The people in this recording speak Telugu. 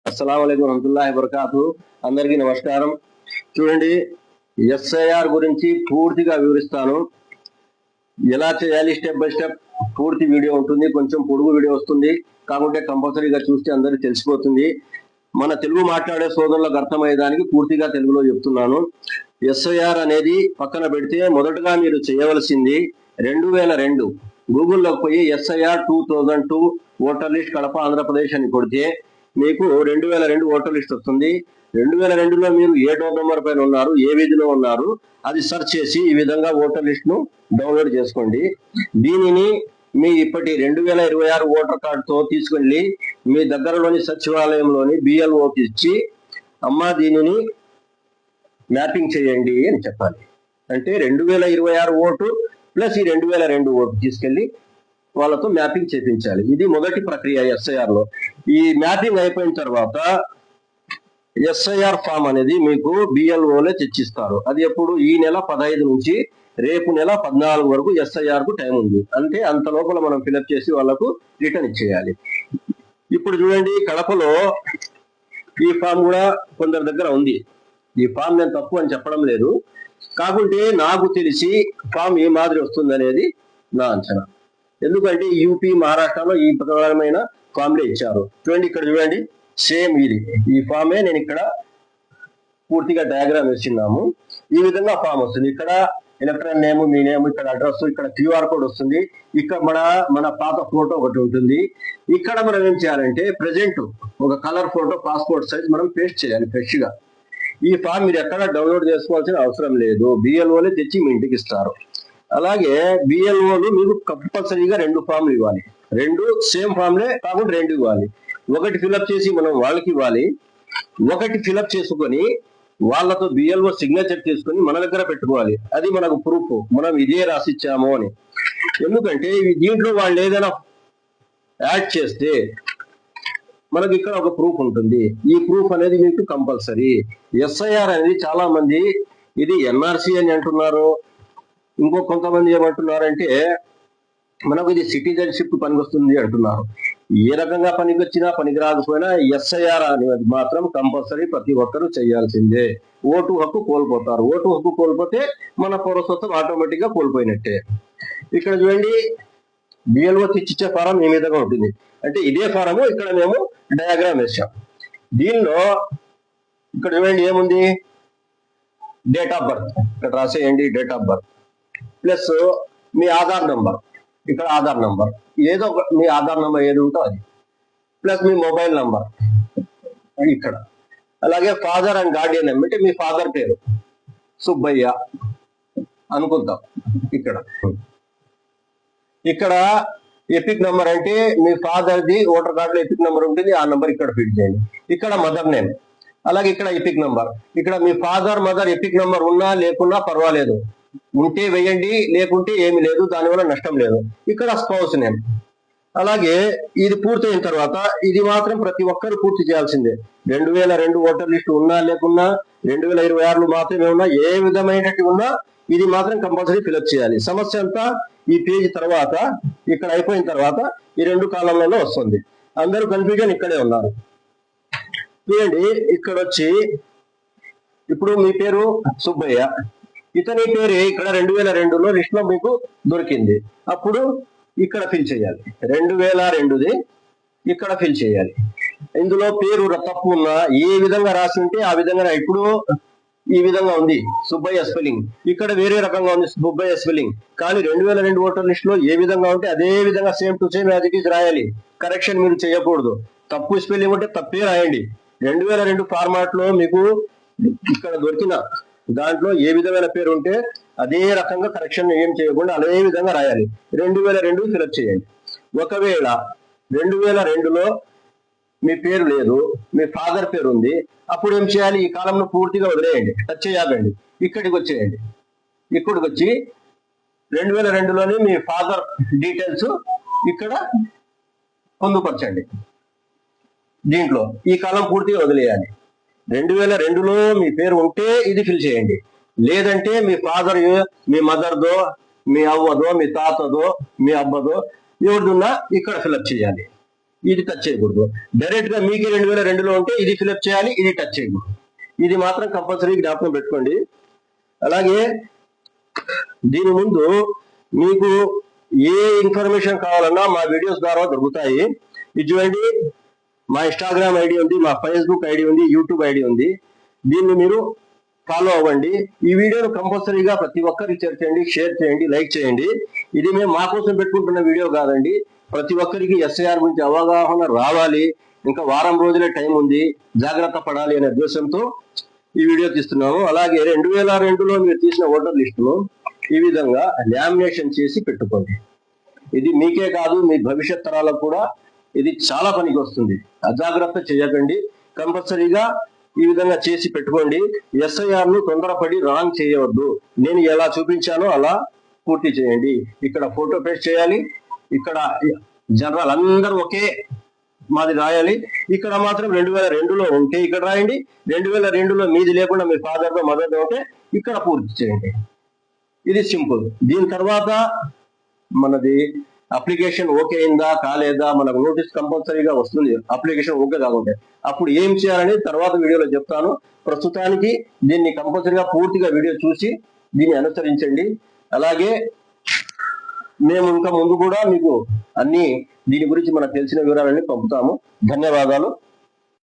అస్సలాము అలైకుం వరహ్మతుల్లాహి వబరకాతు. అందరికీ నమస్కారం. చూడండి, ఎస్ఐఆర్ గురించి పూర్తిగా వివరిస్తాను. ఎలా చేయాలి స్టెప్ బై స్టెప్ పూర్తి వీడియో ఉంటుంది. కొంచెం పొడుగు వీడియో వస్తుంది కాకుంటే కంపల్సరీగా చూస్తే అందరికీ తెలిసిపోతుంది. మన తెలుగు మాట్లాడే సోదరులకు అర్థమయ్యేదానికి పూర్తిగా తెలుగులో చెప్తున్నాను. ఎస్ఐఆర్ అనేది పక్కన పెడితే మొదటగా మీరు చేయవలసింది 2002 గూగుల్లోకి పోయి SIR 2002 voter list Kadapa Andhra Pradesh అని కొడితే మీకు 2002 ఓటర్ లిస్ట్ వస్తుంది. 2002లో మీరు ఏ డోర్ నెంబర్ పైన ఉన్నారు, ఏ వీధిలో ఉన్నారు, అది సెర్చ్ చేసి ఈ విధంగా ఓటర్ లిస్ట్ ను డౌన్లోడ్ చేసుకోండి. దీనిని మీ ఇప్పటి 2026 ఓటర్ కార్డుతో తీసుకెళ్లి మీ దగ్గరలోని సచివాలయంలోని బిఎల్ఓకి ఇచ్చి, అమ్మా దీనిని మ్యాపింగ్ చేయండి అని చెప్పాలి. అంటే 2026 ఓటు ప్లస్ ఈ 2002 ఓటు తీసుకెళ్లి వాళ్ళతో మ్యాపింగ్ చేయించాలి. ఇది మొదటి ప్రక్రియ ఎస్ఐఆర్ లో. ఈ మ్యాపింగ్ అయిపోయిన తర్వాత ఎస్ఐఆర్ ఫామ్ అనేది మీకు బిఎల్ఓలే తెచ్చిస్తారు. అది ఎప్పుడు ఈ నెల 15 నుంచి రేపు నెల 14 వరకు ఎస్ఐఆర్ కు టైం ఉంది. అంటే అంత లోపల మనం ఫిలప్ చేసి వాళ్ళకు రిటర్న్ ఇచ్చేయాలి. ఇప్పుడు చూడండి, కడపలో ఈ ఫామ్ కూడా కొందరి దగ్గర ఉంది. ఈ ఫామ్ నేను తప్పు అని చెప్పడం లేదు, కాకుంటే నాకు తెలిసి ఫామ్ ఏ మాదిరి వస్తుంది అనేది నా అంచనా. ఎందుకంటే యూపీ, మహారాష్ట్రలో ఈ ప్రకారమైన ఫామ్లే ఇచ్చారు. చూడండి, ఇక్కడ చూడండి, సేమ్ ఇది ఈ ఫామే నేను ఇక్కడ పూర్తిగా డయాగ్రామ్ వేస్తున్నాము. ఈ విధంగా ఫామ్ వస్తుంది. ఇక్కడ ఎలక్ట్రాన్ నేమ్, మీ నేమ్, ఇక్కడ అడ్రస్, ఇక్కడ క్యూఆర్ కోడ్ వస్తుంది. ఇక్కడ మన పాత ఫోటో ఒకటి ఉంటుంది. ఇక్కడ మనం ఏం చేయాలంటే ప్రెజెంట్ ఒక కలర్ ఫోటో పాస్పోర్ట్ సైజ్ మనం పేస్ట్ చేయాలి ఫ్రెష్ గా. ఈ ఫామ్ మీరు ఎక్కడ డౌన్లోడ్ చేసుకోవాల్సిన అవసరం లేదు, బిఎల్ఓలే తెచ్చి మీ ఇంటికి ఇస్తారు. అలాగే బిఎల్ఓలు మీకు కంపల్సరీగా 2 ఫామ్లు ఇవ్వాలి. 2 సేమ్ ఫామ్లే కాకుండా 2 ఇవ్వాలి. ఒకటి ఫిలప్ చేసి మనం వాళ్ళకి ఇవ్వాలి, ఒకటి ఫిలప్ చేసుకొని వాళ్ళతో బిఎల్ఓ సిగ్నేచర్ తీసుకొని మన దగ్గర పెట్టుకోవాలి. అది మనకు ప్రూఫ్, మనం ఇదే రాసిచ్చాము అని. ఎందుకంటే దీంట్లో వాళ్ళు ఏదైనా యాడ్ చేస్తే మనకి ఇక్కడ ఒక ప్రూఫ్ ఉంటుంది. ఈ ప్రూఫ్ అనేది మీకు కంపల్సరీ. ఎస్ఐఆర్ అనేది చాలా మంది ఇది ఎన్ఆర్సీ అని అంటున్నారు. ఇంకో కొంతమంది ఏమంటున్నారంటే మనకు ఇది సిటిజన్షిప్ పనికొస్తుంది అంటున్నారు. ఏ రకంగా పనికి వచ్చినా పనికి రాకపోయినా ఎస్ఐఆర్ అనేది మాత్రం కంపల్సరీ ప్రతి ఒక్కరూ చేయాల్సిందే. ఓటు హక్కు కోల్పోతారు. ఓటు హక్కు కోల్పోతే మన పౌరసత్వం ఆటోమేటిక్ గా కోల్పోయినట్టే. ఇక్కడ చూడండి, బిఎల్ఓ తెచ్చిచ్చే ఫారం ఈ విధంగా ఉంటుంది. అంటే ఇదే ఫారము ఇక్కడ మేము డయాగ్రామ్ వేసాం. దీనిలో ఇక్కడ చూడండి ఏముంది, డేట్ ఆఫ్ బర్త్ ఇక్కడ రాసేయండి, డేట్ ఆఫ్ బర్త్ ప్లస్ మీ ఆధార్ నంబర్, ఇక్కడ ఆధార్ నంబర్ ఏదో మీ ఆధార్ నంబర్ ఏది ఉంటో అది, ప్లస్ మీ మొబైల్ నంబర్ ఇక్కడ. అలాగే ఫాదర్ అండ్ గార్డియన్ నేమ్ అంటే మీ ఫాదర్ పేరు సుబ్బయ్య అనుకుంటాం. ఇక్కడ ఎపిక్ నంబర్ అంటే మీ ఫాదర్ ది ఓటర్ కార్డులో ఎపిక్ నంబర్ ఉంటుంది, ఆ నంబర్ ఇక్కడ ఫిల్ చేయండి. ఇక్కడ మదర్ నేమ్, అలాగే ఇక్కడ ఎపిక్ నంబర్. ఇక్కడ మీ ఫాదర్ మదర్ ఎపిక్ నంబర్ ఉన్నా లేకున్నా పర్వాలేదు, ఉంటే వేయండి, లేకుంటే ఏమి లేదు, దానివల్ల నష్టం లేదు. ఇక్కడ స్పౌస్ నేమ్. అలాగే ఇది పూర్తయిన తర్వాత ఇది మాత్రం ప్రతి ఒక్కరు పూర్తి చేయాల్సిందే. 2002 ఓటర్ లిస్ట్ ఉన్నా లేకున్నా, 2026 మాత్రమే ఉన్నా, ఏ విధమైనటి ఉన్నా ఇది మాత్రం కంపల్సరీ ఫిలప్ చేయాలి. సమస్య అంతా ఈ పేజీ తర్వాత ఇక్కడ అయిపోయిన తర్వాత ఈ 2 కాలంలో వస్తుంది. అందరూ కన్ఫ్యూజన్ ఇక్కడే ఉన్నారు. చూడండి, ఇక్కడ వచ్చి ఇప్పుడు మీ పేరు సుబ్బయ్య, ఇతని పేరు ఇక్కడ 2002లో లిస్ట్ లో మీకు దొరికింది. అప్పుడు ఇక్కడ ఫిల్ చేయాలి. 2002ది ఇక్కడ ఫిల్ చేయాలి. ఇందులో పేరు తప్పు ఉన్నా ఏ విధంగా రాసి ఉంటే ఆ విధంగా, ఇప్పుడు ఈ విధంగా ఉంది సుబ్బయ్య స్పెల్లింగ్, ఇక్కడ వేరే రకంగా ఉంది సుబ్బయ్య స్పెల్లింగ్. కానీ 2002 ఓటర్ లిస్ట్ లో ఏ విధంగా ఉంటే అదే విధంగా same to same as it is రాయాలి. కరెక్షన్ మీరు చేయకూడదు. తప్పు స్పెల్లింగ్ ఉంటే తప్పే రాయండి. 2002 ఫార్మాట్ లో మీకు ఇక్కడ దొరికిన దాంట్లో ఏ విధమైన పేరు ఉంటే అదే రకంగా కరెక్షన్ ఏం చేయకుండా అదే విధంగా రాయాలి. 2002 ఫిలప్ చేయండి. ఒకవేళ 2002లో మీ పేరు లేదు, మీ ఫాదర్ పేరు ఉంది, అప్పుడు ఏం చేయాలి, ఈ కాలంలో పూర్తిగా వదిలేయండి, టచ్ చేయకండి. ఇక్కడికి వచ్చేయండి. ఇక్కడికి వచ్చి 2002లోని మీ ఫాదర్ డీటెయిల్స్ ఇక్కడ పొందుపరచండి. దీంట్లో ఈ కాలం పూర్తిగా వదిలేయాలి. 2002లో మీ పేరు ఉంటే ఇది ఫిల్ చేయండి, లేదంటే మీ ఫాదర్, మీ మదర్దో, మీ అవ్వదో, మీ తాతదో, మీ అబ్బదో ఎవరిదున్నా ఇక్కడ ఫిలప్ చేయాలి. ఇది టచ్ చేయకూడదు. డైరెక్ట్ గా మీకు 2002లో ఉంటే ఇది ఫిలప్ చేయాలి, ఇది టచ్ చేయకూడదు. ఇది మాత్రం కంపల్సరీ జ్ఞాపకం పెట్టుకోండి. అలాగే దీని ముందు మీకు ఏ ఇన్ఫర్మేషన్ కావాలన్నా మా వీడియోస్ ద్వారా దొరుకుతాయి. ఇది చూడండి, మా ఇన్స్టాగ్రామ్ ఐడి ఉంది, మా ఫేస్బుక్ ఐడి ఉంది, యూట్యూబ్ ఐడి ఉంది. దీన్ని మీరు ఫాలో అవ్వండి. ఈ వీడియోను కంపల్సరీగా ప్రతి ఒక్కరికి చేయండి, షేర్ చేయండి, లైక్ చేయండి. ఇది మేము మా కోసం పెట్టుకుంటున్న వీడియో కాదండి. ప్రతి ఒక్కరికి ఎస్ఐఆర్ గురించి అవగాహన రావాలి, ఇంకా వారం రోజులే టైం ఉంది, జాగ్రత్త పడాలి అనే ఉద్దేశంతో ఈ వీడియో తీస్తున్నాము. అలాగే 2002లో మీరు తీసిన ఓటర్ లిస్టును ఈ విధంగా లామినేషన్ చేసి పెట్టుకోండి. ఇది మీకే కాదు, మీ భవిష్యత్ తరాలకు కూడా ఇది చాలా పనికి వస్తుంది. అజాగ్రత్త చేయకండి, కంపల్సరీగా ఈ విధంగా చేసి పెట్టుకోండి. ఎస్ఐఆర్ ను తొందరపడి రాంగ్ చేయవద్దు. నేను ఎలా చూపించానో అలా పూర్తి చేయండి. ఇక్కడ ఫోటో పేస్ట్ చేయాలి, ఇక్కడ జనరల్ అందరూ ఒకే మాది రాయాలి. ఇక్కడ మాత్రం 2002లో ఉంటే ఇక్కడ రాయండి, 2002లో మీది లేకుండా మీ ఫాదర్తో మదర్తో ఉంటే ఇక్కడ పూర్తి చేయండి. ఇది సింపుల్. దీని తర్వాత మనది అప్లికేషన్ ఓకే అయిందా కాలేదా, మనకు నోటీస్ కంపల్సరీగా వస్తుంది. అప్లికేషన్ ఓకే కాకుంటే అప్పుడు ఏం చేయాలనేది తర్వాత వీడియోలో చెప్తాను. ప్రస్తుతానికి దీన్ని కంపల్సరీగా పూర్తిగా వీడియో చూసి దీన్ని అనుసరించండి. అలాగే మేము ఇంకా ముందు కూడా మీకు అన్ని దీని గురించి మనకు తెలిసిన వివరాలన్నీ పంపుతాము. ధన్యవాదాలు.